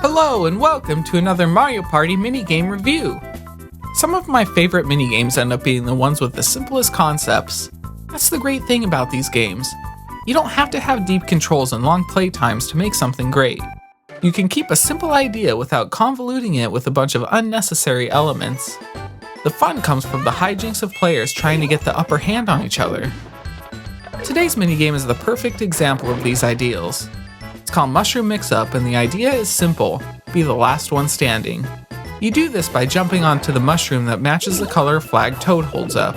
Hello and welcome to another Mario Party minigame review. Some of my favorite minigames end up being the ones with the simplest concepts. That's the great thing about these games. You don't have to have deep controls and long play times to make something great. You can keep a simple idea without convoluting it with a bunch of unnecessary elements. The fun comes from the hijinks of players trying to get the upper hand on each other. Today's minigame is the perfect example of these ideals. It's called Mushroom Mix-Up, and the idea is simple: be the last one standing. You do this by jumping onto the mushroom that matches the color flag Toad holds up.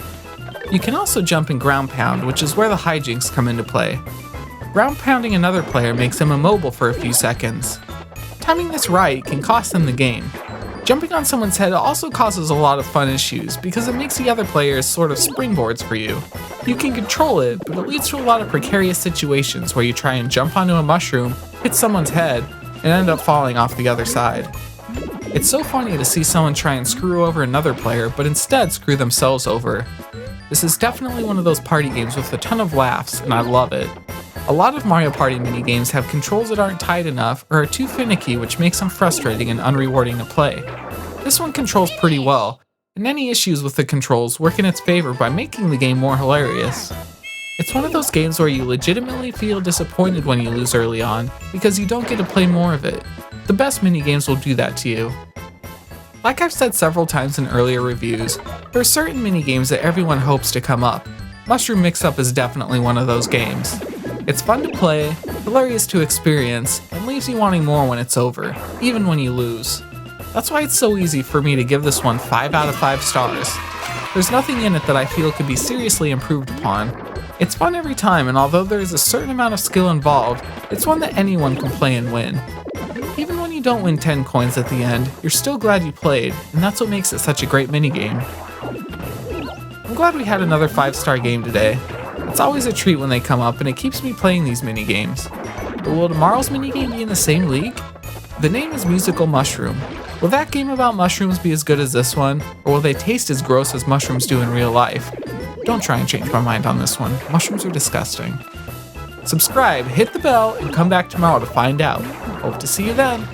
You can also jump and ground pound, which is where the hijinks come into play. Ground pounding another player makes them immobile for a few seconds. Timing this right can cost them the game. Jumping on someone's head also causes a lot of fun issues because it makes the other players sort of springboards for you. You can control it, but it leads to a lot of precarious situations where you try and jump onto a mushroom, hit someone's head, and end up falling off the other side. It's so funny to see someone try and screw over another player, but instead screw themselves over. This is definitely one of those party games with a ton of laughs, and I love it. A lot of Mario Party minigames have controls that aren't tight enough or are too finicky, which makes them frustrating and unrewarding to play. This one controls pretty well, and any issues with the controls work in its favor by making the game more hilarious. It's one of those games where you legitimately feel disappointed when you lose early on, because you don't get to play more of it. The best minigames will do that to you. Like I've said several times in earlier reviews, there are certain minigames that everyone hopes to come up. Mushroom Mix-Up is definitely one of those games. It's fun to play, hilarious to experience, and leaves you wanting more when it's over, even when you lose. That's why it's so easy for me to give this one 5 out of 5 stars. There's nothing in it that I feel could be seriously improved upon. It's fun every time, and although there is a certain amount of skill involved, it's one that anyone can play and win. Even when you don't win 10 coins at the end, you're still glad you played, and that's what makes it such a great minigame. I'm glad we had another 5-star game today. It's always a treat when they come up, and it keeps me playing these minigames. But will tomorrow's minigame be in the same league? The name is Musical Mushroom. Will that game about mushrooms be as good as this one, or will they taste as gross as mushrooms do in real life? Don't try and change my mind on this one. Mushrooms are disgusting. Subscribe, hit the bell, and come back tomorrow to find out. Hope to see you then.